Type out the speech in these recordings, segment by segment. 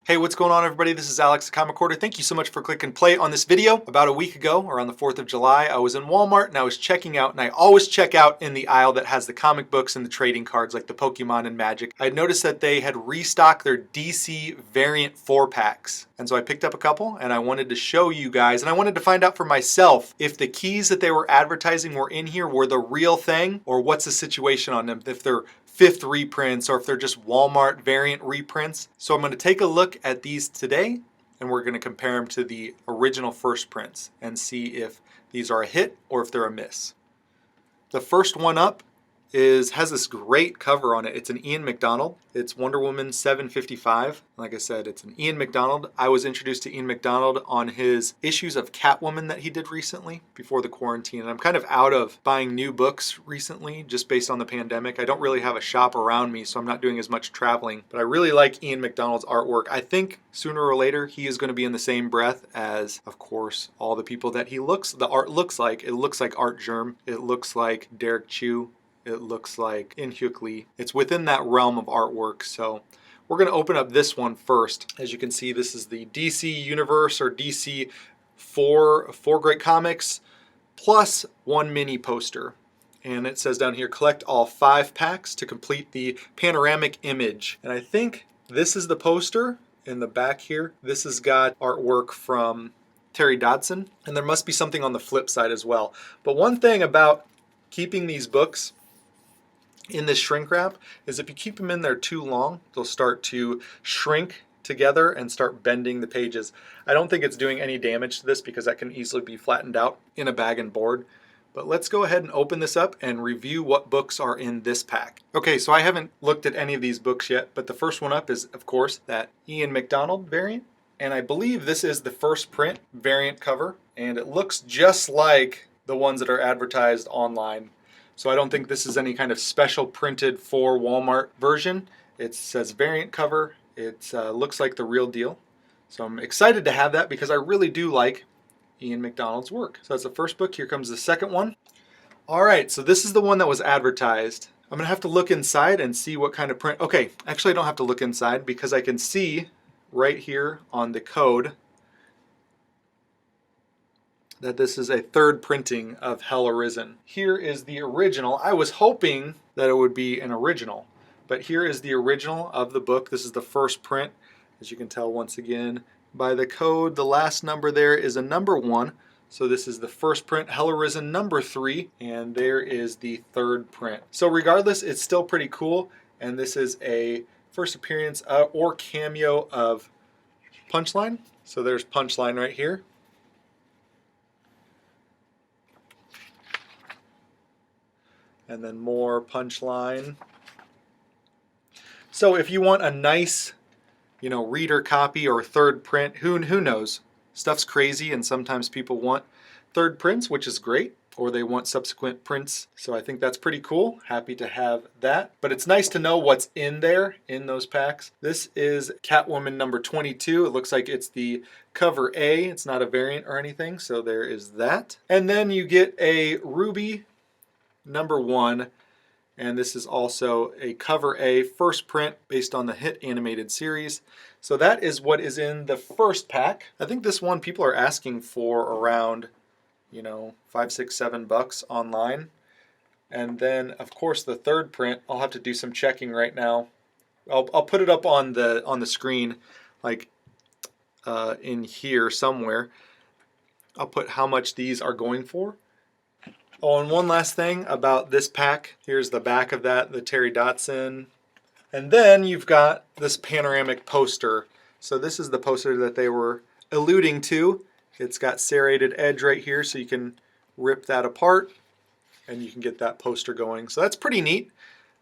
Hey, what's going on everybody? This is Alex, the Comic Hoarder. Thank you so much for clicking play on this video. About a week ago, around the 4th of July, I was in Walmart and I was checking out, and I always check out in the aisle that has the comic books and the trading cards like the Pokemon and Magic. I had noticed that they had restocked their DC variant 4-packs. And so I picked up a couple and I wanted to show you guys, and I wanted to find out for myself if the keys that they were advertising were in here were the real thing, or what's the situation on them, if they're fifth reprints or if they're just Walmart variant reprints. So I'm going to take a look at these today and we're going to compare them to the original first prints and see if these are a hit or if they're a miss. The first one up has this great cover on it. It's an Ian McDonald. It's Wonder Woman 755. Like I said, it's an Ian McDonald. I was introduced to Ian McDonald on his issues of Catwoman that he did recently before the quarantine. And I'm kind of out of buying new books recently just based on the pandemic. I don't really have a shop around me, so I'm not doing as much traveling. But I really like Ian McDonald's artwork. I think sooner or later he is going to be in the same breath as, of course, all the people that the art looks like. It looks like Art Germ. It looks like Derek Chu. It looks like In Hyuk Lee. It's within that realm of artwork. So we're going to open up this one first. As you can see, this is the DC Universe or DC four great comics plus one mini poster. And it says down here, collect all 5 packs to complete the panoramic image. And I think this is the poster in the back here. This has got artwork from Terry Dodson. And there must be something on the flip side as well. But one thing about keeping these books in this shrink wrap is if you keep them in there too long, they'll start to shrink together and start bending the pages. I don't think it's doing any damage to this because that can easily be flattened out in a bag and board. But let's go ahead and open this up and review what books are in this pack. Okay, so I haven't looked at any of these books yet, but the first one up is, of course, that Ian McDonald variant. And I believe this is the first print variant cover, and it looks just like the ones that are advertised online. So I don't think this is any kind of special printed for Walmart version. It says variant cover. It looks like the real deal. So I'm excited to have that because I really do like Ian McDonald's work. So that's the first book. Here comes the second one. All right, so this is the one that was advertised. I'm gonna have to look inside and see what kind of print. Okay, actually I don't have to look inside because I can see right here on the code that this is a third printing of Hell Arisen. Here is the original. I was hoping that it would be an original, but here is the original of the book. This is the first print. As you can tell once again by the code, the last number there is a number 1. So this is the first print, Hell Arisen number 3, and there is the third print. So regardless, it's still pretty cool, and this is a first appearance or cameo of Punchline. So there's Punchline right here. And then more Punchline. So if you want a nice, reader copy or third print, who knows? Stuff's crazy and sometimes people want third prints, which is great, or they want subsequent prints. So I think that's pretty cool. Happy to have that. But it's nice to know what's in there in those packs. This is Catwoman number 22. It looks like it's the cover A. It's not a variant or anything, so there is that. And then you get a Ruby number 1, and this is also a cover A first print based on the hit animated series. So that is what is in the first pack. I think this one people are asking for around, $5, $6, $7 online. And then of course the third print, I'll have to do some checking right now. I'll put it up on the screen, like in here somewhere. I'll put how much these are going for. Oh, and one last thing about this pack. Here's the back of that, the Terry Dodson. And then you've got this panoramic poster. So this is the poster that they were alluding to. It's got serrated edge right here, so you can rip that apart and you can get that poster going. So that's pretty neat.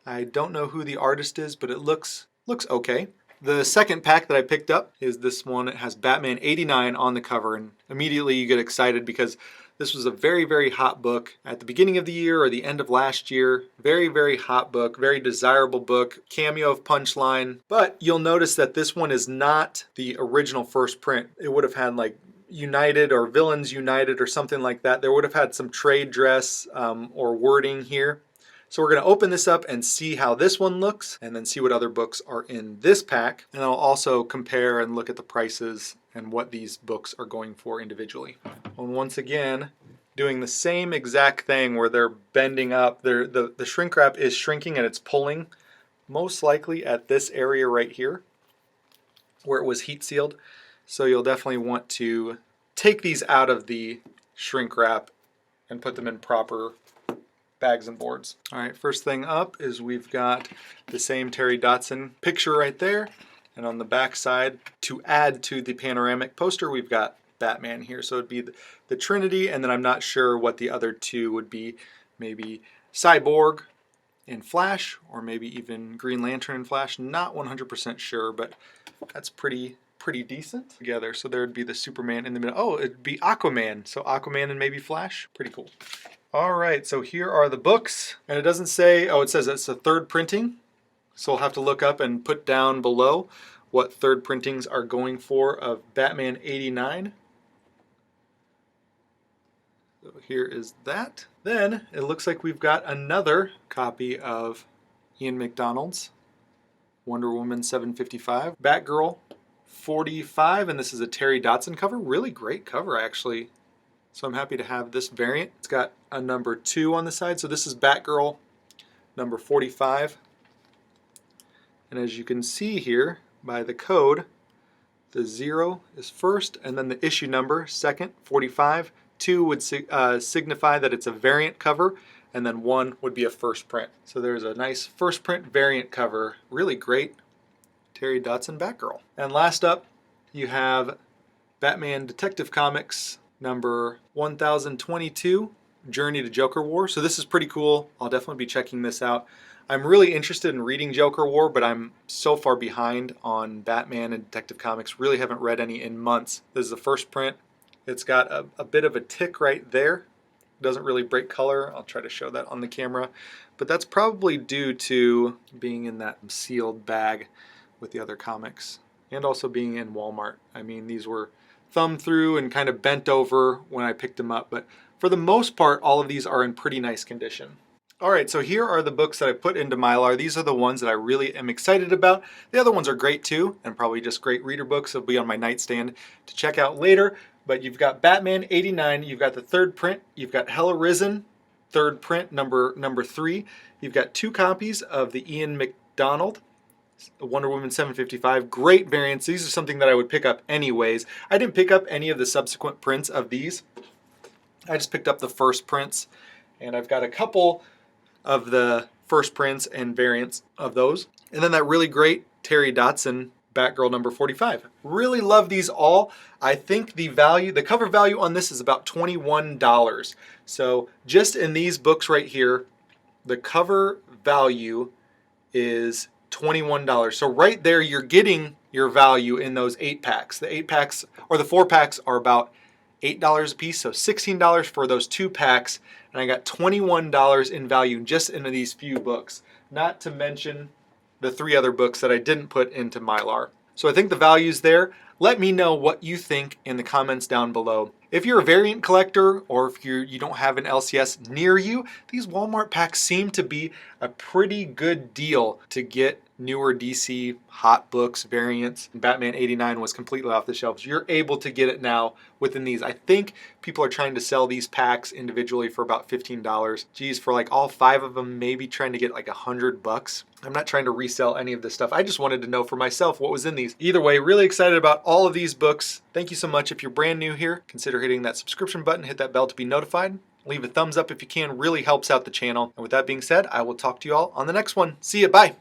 I don't know who the artist is, but it looks okay. The second pack that I picked up is this one. It has Batman 89 on the cover, and immediately you get excited because this was a very, very hot book at the beginning of the year or the end of last year. Very, very hot book, very desirable book, cameo of Punchline. But you'll notice that this one is not the original first print. It would have had like United or Villains United or something like that. There would have had some trade dress or wording here. So we're going to open this up and see how this one looks, and then see what other books are in this pack. And I'll also compare and look at the prices and what these books are going for individually. And once again, doing the same exact thing where they're bending up. The shrink wrap is shrinking and it's pulling, most likely at this area right here where it was heat sealed. So you'll definitely want to take these out of the shrink wrap and put them in proper bags and boards. All right, first thing up is we've got the same Terry Dodson picture right there. And on the back side, to add to the panoramic poster, we've got Batman here. So it'd be the Trinity, and then I'm not sure what the other two would be. Maybe Cyborg in Flash, or maybe even Green Lantern in Flash. Not 100% sure, but that's pretty decent together. So there'd be the Superman in the middle. Oh, it'd be Aquaman. So Aquaman and maybe Flash. Pretty cool. All right, so here are the books. And it doesn't say, oh, it says it's a third printing. So we'll have to look up and put down below what third printings are going for of Batman 89. So here is that. Then it looks like we've got another copy of Ian McDonald's Wonder Woman 755, Batgirl 45, and this is a Terry Dodson cover. Really great cover, actually. So I'm happy to have this variant. It's got a number 2 on the side. So this is Batgirl number 45. And as you can see here by the code, the 0 is first, and then the issue number second, 45. 2 would signify that it's a variant cover, and then 1 would be a first print. So there's a nice first print variant cover. Really great Terry Dodson Batgirl. And last up, you have Batman Detective Comics number 1022, Journey to Joker War. So this is pretty cool. I'll definitely be checking this out. I'm really interested in reading Joker War, but I'm so far behind on Batman and Detective Comics. Really haven't read any in months. This is the first print. It's got a bit of a tick right there. It doesn't really break color. I'll try to show that on the camera. But that's probably due to being in that sealed bag with the other comics. And also being in Walmart. I mean, these were thumbed through and kind of bent over when I picked them up. But for the most part, all of these are in pretty nice condition. Alright, so here are the books that I put into Mylar. These are the ones that I really am excited about. The other ones are great too, and probably just great reader books. They'll be on my nightstand to check out later. But you've got Batman 89, you've got the third print, you've got Arisen, third print, number 3. You've got 2 copies of the Ian McDonald Wonder Woman 755. Great variants. These are something that I would pick up anyways. I didn't pick up any of the subsequent prints of these. I just picked up the first prints, and I've got a couple of the first prints and variants of those. And then that really great Terry Dodson Batgirl number 45. Really love these all. I think the cover value on this is about $21. So just in these books right here, the cover value is $21. So right there, you're getting your value in those 8 packs. The 8 packs, or the 4 packs, are about $8 a piece, so $16 for those 2 packs, and I got $21 in value just into these few books, not to mention the 3 other books that I didn't put into Mylar. So I think the value's there. Let me know what you think in the comments down below. If you're a variant collector, or if you don't have an LCS near you, these Walmart packs seem to be a pretty good deal to get newer DC hot books, variants. Batman 89 was completely off the shelves. You're able to get it now within these. I think people are trying to sell these packs individually for about $15. Geez, for like all 5 of them, maybe trying to get like $100. I'm not trying to resell any of this stuff. I just wanted to know for myself what was in these. Either way, really excited about all of these books. Thank you so much. If you're brand new here, consider hitting that subscription button, hit that bell to be notified. Leave a thumbs up if you can, really helps out the channel. And with that being said, I will talk to you all on the next one. See ya, bye.